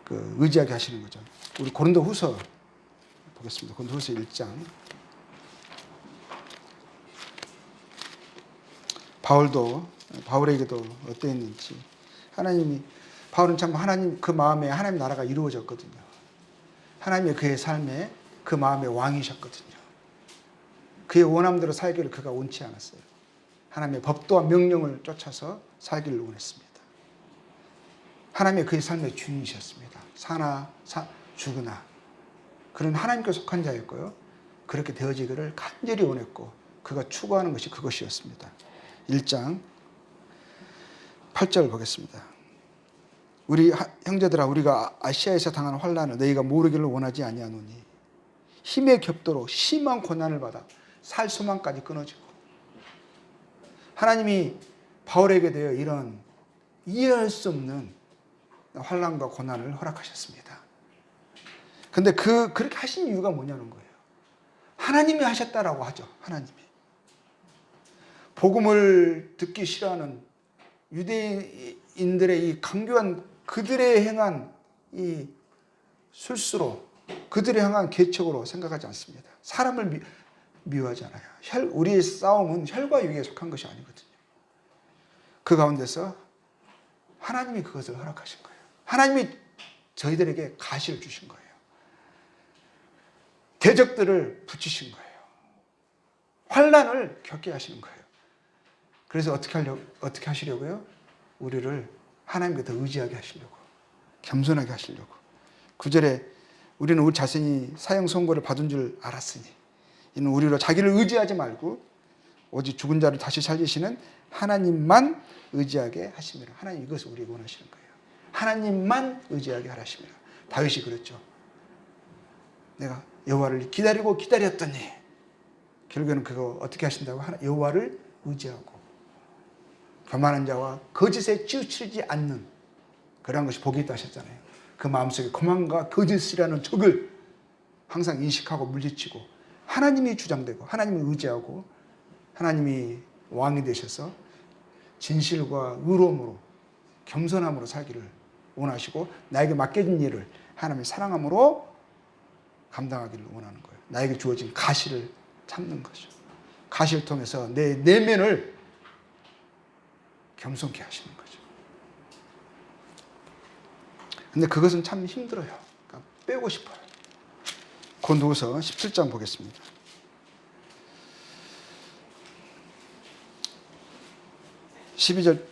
Speaker 1: 의지하게 하시는 거죠. 우리 고린도후서 보겠습니다. 고린도후서 1장. 바울에게도 어땠는지. 바울은 참 하나님 그 마음에 하나님 나라가 이루어졌거든요. 하나님의 그의 삶에 그 마음의 왕이셨거든요. 그의 원함대로 살기를 그가 원치 않았어요. 하나님의 법도와 명령을 쫓아서 살기를 원했습니다. 하나님의 그의 삶의 주인이셨습니다. 사나 죽으나 그런 하나님께 속한 자였고요. 그렇게 되어지기를 간절히 원했고 그가 추구하는 것이 그것이었습니다. 1장 8절 보겠습니다. 우리 형제들아 우리가 아시아에서 당한 환난을 너희가 모르기를 원하지 아니하노니 힘의 격도로 심한 고난을 받아 살 소망까지 끊어지고 하나님이 바울에게 대해 이런 이해할 수 없는 환난과 고난을 허락하셨습니다. 근데 그렇게 하신 이유가 뭐냐는 거예요. 하나님이 하셨다라고 하죠. 하나님이. 복음을 듣기 싫어하는 유대인들의 이 강교한 그들의 행한 이 술수로 그들의 행한 계책으로 생각하지 않습니다. 사람을 미워하지 않아요. 우리의 싸움은 혈과 육에 속한 것이 아니거든요. 그 가운데서 하나님이 그것을 허락하신 거예요. 하나님이 저희들에게 가시를 주신 거예요. 대적들을 붙이신 거예요. 환난을 겪게 하시는 거예요. 그래서 어떻게 하시려고요? 우리를 하나님께 더 의지하게 하시려고, 겸손하게 하시려고. 9절에 우리는 우리 자신이 사형 선고를 받은 줄 알았으니 이는 우리로 자기를 의지하지 말고 오직 죽은 자를 다시 살리시는 하나님만 의지하게 하심이라. 하나님 이것을 우리에게 원하시는 거예요. 하나님만 의지하게 하라심이라. 다윗이 그랬죠. 내가 여호와를 기다리고 기다렸더니 결국에는 그거 어떻게 하신다고? 여호와를 의지하고 교만한 자와 거짓에 치우치지 않는 그런 것이 복이 있다 하셨잖아요. 그 마음속에 교만과 거짓이라는 적을 항상 인식하고 물리치고 하나님이 주장되고 하나님을 의지하고 하나님이 왕이 되셔서 진실과 의로움으로 겸손함으로 살기를 원하시고 나에게 맡겨진 일을 하나님의 사랑함으로 감당하기를 원하는 거예요. 나에게 주어진 가시를 참는 거죠. 가시를 통해서 내 내면을 겸손케 하시는 거죠. 근데 그것은 참 힘들어요. 그러니까 빼고 싶어요. 고린도후서 17장 보겠습니다. 12장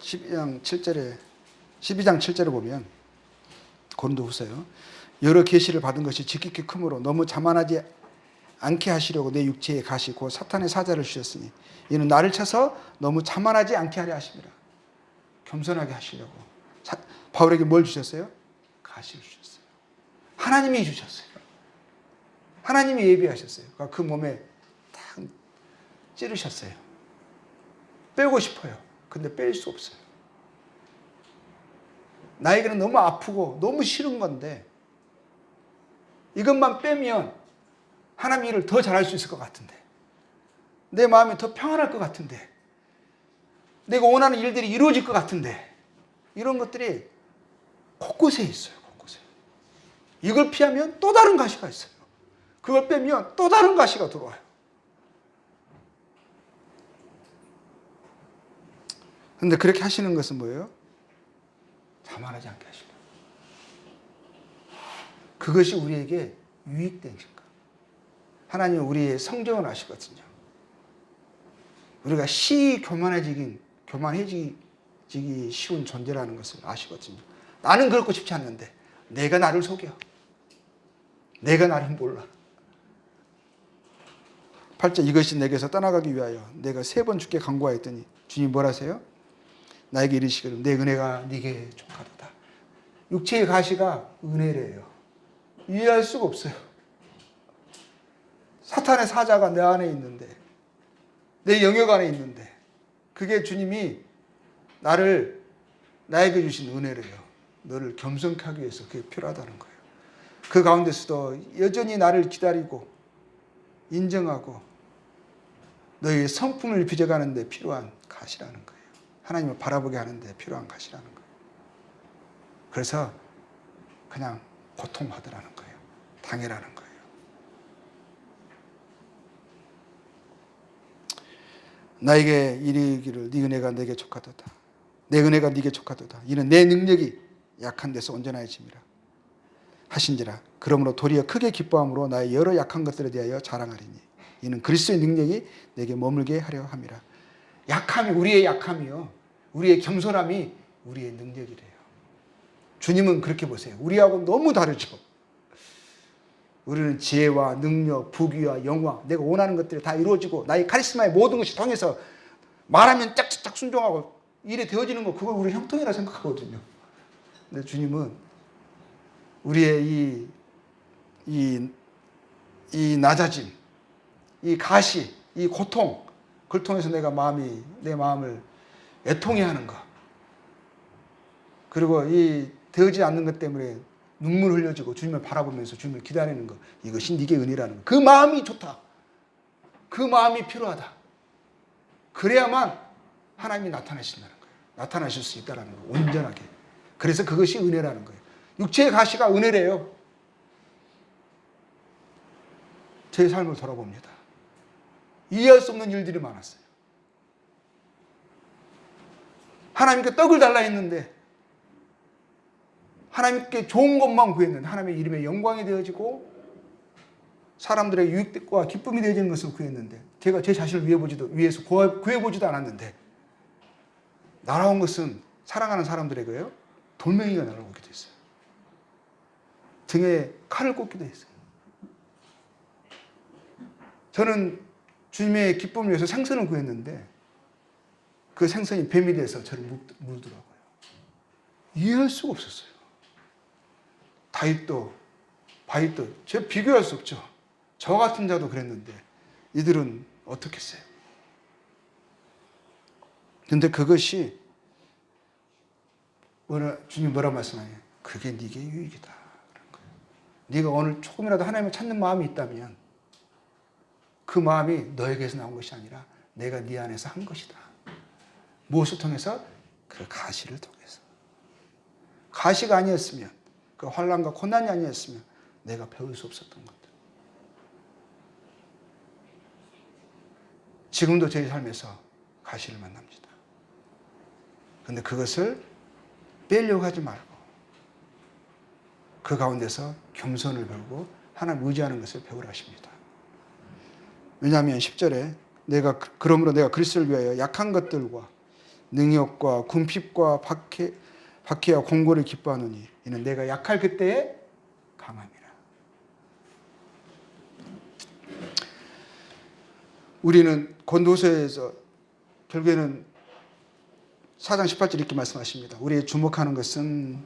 Speaker 1: 7절에 보면 고린도후서요. 여러 계시를 받은 것이 지극히 크므로 너무 자만하지 않게 하시려고 내 육체에 가시 곧 사탄의 사자를 주셨으니 이는 나를 쳐서 너무 자만하지 않게 하려 하심이라. 겸손하게 하시려고. 바울에게 뭘 주셨어요? 가시를 주셨어요. 하나님이 주셨어요. 하나님이 예비하셨어요. 그러니까 그 몸에 딱 찌르셨어요. 빼고 싶어요. 근데 뺄 수 없어요. 나에게는 너무 아프고 너무 싫은 건데 이것만 빼면 하나님 일을 더 잘할 수 있을 것 같은데 내 마음이 더 평안할 것 같은데 내가 원하는 일들이 이루어질 것 같은데 이런 것들이 곳곳에 있어요. 곳곳에. 이걸 피하면 또 다른 가시가 있어요. 그걸 빼면 또 다른 가시가 들어와요. 그런데 그렇게 하시는 것은 뭐예요? 자만하지 않게 하시는 거예요. 그것이 우리에게 유익된 것인가? 하나님은 우리의 성정을 아시거든요. 우리가 교만해지기 쉬운 존재라는 것을 아시거든요. 나는 그렇고 싶지 않는데 내가 나를 속여. 내가 나를 몰라. 8절 이것이 내게서 떠나가기 위하여 내가 3번 주께 간구하였더니 주님 뭐라세요? 나에게 이르시기를 내 은혜가 네게 족하도다. 육체의 가시가 은혜래요. 이해할 수가 없어요. 사탄의 사자가 내 안에 있는데 내 영역 안에 있는데 그게 주님이 나에게 주신 은혜래요. 너를 겸손케 하기 위해서 그게 필요하다는 거예요. 그 가운데서도 여전히 나를 기다리고 인정하고 너의 성품을 빚어가는 데 필요한 가시라는 거예요. 하나님을 바라보게 하는 데 필요한 가시라는 거예요. 그래서 그냥 고통받으라는 거예요. 당해라는 거예요. 나에게 이르기를 네 은혜가 내게 족하도다. 내 은혜가 네게 족하도다. 이는 내 능력이 약한 데서 온전해짐이라 하신지라. 그러므로 도리어 크게 기뻐함으로 나의 여러 약한 것들에 대하여 자랑하리니 이는 그리스도의 능력이 내게 머물게 하려 함이라. 우리의 약함이요, 우리의 겸손함이 우리의 능력이래요. 주님은 그렇게 보세요. 우리하고 너무 다르죠. 우리는 지혜와 능력, 부귀와 영화, 내가 원하는 것들이 다 이루어지고 나의 카리스마의 모든 것이 통해서 말하면 짝짝짝 순종하고 일에 되어지는 거, 그걸 우리 형통이라 생각하거든요. 근데 주님은 우리의 이 낮아짐, 이 가시, 이 고통, 그걸 통해서 내 마음을 애통해 하는 것, 그리고 이 되어지지 않는 것 때문에 눈물 흘려지고 주님을 바라보면서 주님을 기다리는 것, 이것이 네게 은혜라는 것. 그 마음이 좋다. 그 마음이 필요하다. 그래야만 하나님이 나타나신다는 거예요. 나타나실 수 있다는 거예요. 온전하게. 그래서 그것이 은혜라는 거예요. 육체의 가시가 은혜래요. 제 삶을 돌아봅니다. 이해할 수 없는 일들이 많았어요. 하나님께 떡을 달라 했는데, 하나님께 좋은 것만 구했는데, 하나님의 이름에 영광이 되어지고 사람들의 유익과 기쁨이 되어지는 것을 구했는데, 제가 제 자신을 위해서 구해보지도 않았는데, 날아온 것은 사랑하는 사람들에게요, 돌멩이가 날아오기도 했어요. 등에 칼을 꽂기도 했어요. 저는 주님의 기쁨을 위해서 생선을 구했는데 그 생선이 뱀이 돼서 저를 물더라고요. 이해할 수가 없었어요. 다윗도 바윗도 제가 비교할 수 없죠. 저 같은 자도 그랬는데 이들은 어떻겠어요? 그런데 그것이 주님 뭐라 말씀하냐? 그게 네게 유익이다. 그런 거예요. 네가 오늘 조금이라도 하나님을 찾는 마음이 있다면 그 마음이 너에게서 나온 것이 아니라 내가 네 안에서 한 것이다. 무엇을 통해서? 그 가시를 통해서. 가시가 아니었으면, 그 환난과 고난이 아니었으면 내가 배울 수 없었던 것들. 지금도 제 삶에서 가시를 만납니다. 그런데 그것을 빼려고 하지 말고 그 가운데서 겸손을 배우고 하나님 의지하는 것을 배우라 하십니다. 왜냐하면 10절에 그러므로 내가 그리스도를 위하여 약한 것들과 능욕과 궁핍과 박해와 공고를 기뻐하노니 이는 내가 약할 그때에 강함이라. 우리는 고린도서에서 결국에는 4장 18절 이렇게 말씀하십니다. 우리의 주목하는 것은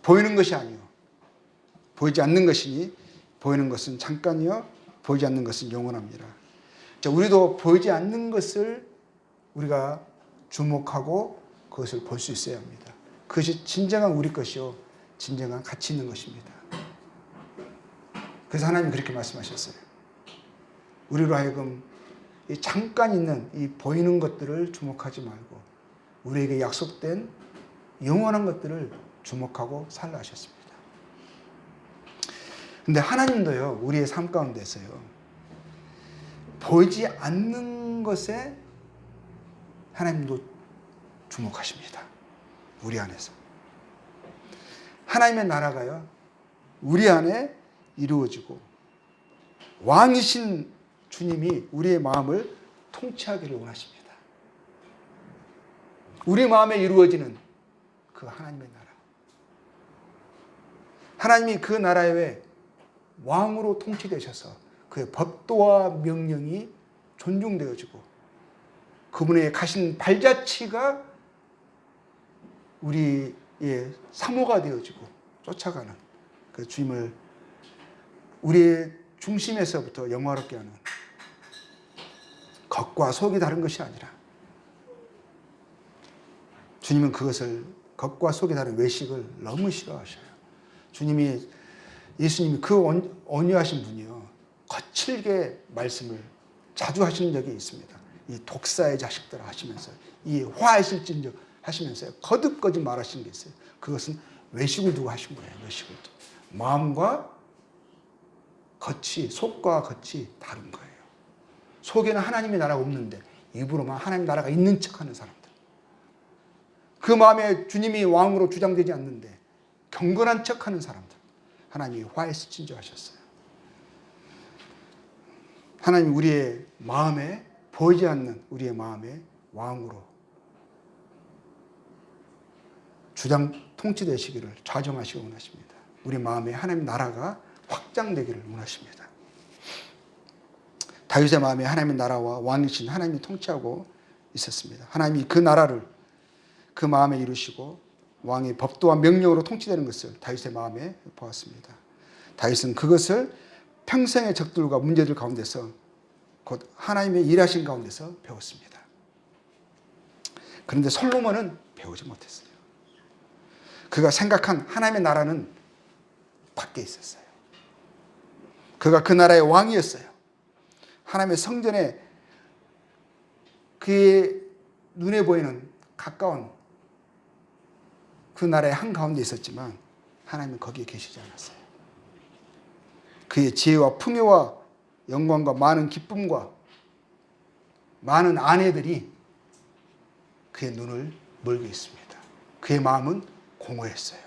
Speaker 1: 보이는 것이 아니요 보이지 않는 것이니 보이는 것은 잠깐이요 보이지 않는 것은 영원합니다. 자, 우리도 보이지 않는 것을 우리가 주목하고 그것을 볼 수 있어야 합니다. 그것이 진정한 우리 것이요 진정한 가치 있는 것입니다. 그래서 하나님이 그렇게 말씀하셨어요. 우리로 하여금 이 잠깐 있는 이 보이는 것들을 주목하지 말고 우리에게 약속된 영원한 것들을 주목하고 살라 하셨습니다. 근데 하나님도요, 우리의 삶 가운데서요, 보이지 않는 것에 하나님도 주목하십니다. 우리 안에서. 하나님의 나라가요, 우리 안에 이루어지고 왕이신 주님이 우리의 마음을 통치하기를 원하십니다. 우리 마음에 이루어지는 그 하나님의 나라. 하나님이 그 나라의 왕으로 통치되셔서 그의 법도와 명령이 존중되어지고 그분의 가신 발자취가 우리의 사모가 되어지고 쫓아가는 그 주님을 우리의 중심에서부터 영화롭게 하는 겉과 속이 다른 것이 아니라 주님은 그것을 겉과 속이 다른 외식을 너무 싫어하셔요. 예수님이 그 온유하신 분이요. 거칠게 말씀을 자주 하시는 적이 있습니다. 이 독사의 자식들 하시면서 이 화의 실진적 하시면서 거듭거듭 말하시는 게 있어요. 그것은 외식을 두고 하신 거예요. 외식을 두고. 마음과 겉이, 속과 겉이 다른 거예요. 속에는 하나님의 나라가 없는데 입으로만 하나님 나라가 있는 척하는 사람들. 그 마음에 주님이 왕으로 주장되지 않는데 경건한 척하는 사람들. 하나님이 화해서 진저하셨어요. 하나님 우리의 마음에 보이지 않는 우리의 마음에 왕으로 통치되시기를 좌정하시기 원하십니다. 우리 마음에 하나님 나라가 확장되기를 원하십니다. 다윗의 마음에 하나님의 나라와 왕이신 하나님이 통치하고 있었습니다. 하나님이 그 나라를 그 마음에 이루시고 왕의 법도와 명령으로 통치되는 것을 다윗의 마음에 보았습니다. 다윗은 그것을 평생의 적들과 문제들 가운데서 곧 하나님의 일하신 가운데서 배웠습니다. 그런데 솔로몬은 배우지 못했어요. 그가 생각한 하나님의 나라는 밖에 있었어요. 그가 그 나라의 왕이었어요. 하나님의 성전에 그의 눈에 보이는 가까운 그 나라의 한가운데 있었지만 하나님은 거기에 계시지 않았어요. 그의 지혜와 풍요와 영광과 많은 기쁨과 많은 아내들이 그의 눈을 멀게 했습니다. 그의 마음은 공허했어요.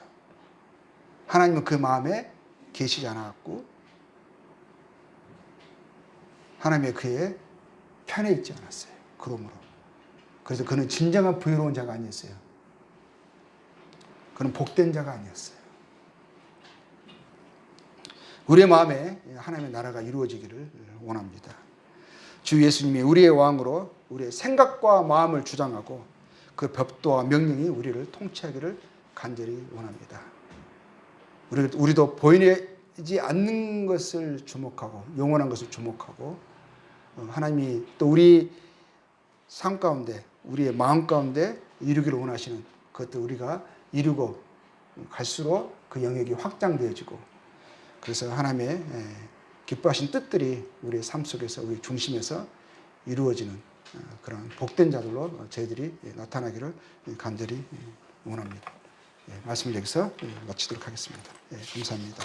Speaker 1: 하나님은 그 마음에 계시지 않았고 하나님의 그의 편에 있지 않았어요. 그러므로 그래서 그는 진정한 부유로운 자가 아니었어요. 그는 복된 자가 아니었어요. 우리의 마음에 하나님의 나라가 이루어지기를 원합니다. 주 예수님이 우리의 왕으로 우리의 생각과 마음을 주장하고 그 법도와 명령이 우리를 통치하기를 간절히 원합니다. 우리도 보이지 않는 것을 주목하고 영원한 것을 주목하고 하나님이 또 우리 삶 가운데 우리의 마음 가운데 이루기를 원하시는 그것도 우리가 이루고 갈수록 그 영역이 확장되어지고 그래서 하나님의 기뻐하신 뜻들이 우리의 삶 속에서 우리 중심에서 이루어지는 그런 복된 자들로 저희들이 나타나기를 간절히 원합니다. 말씀을 여기서 마치도록 하겠습니다. 감사합니다.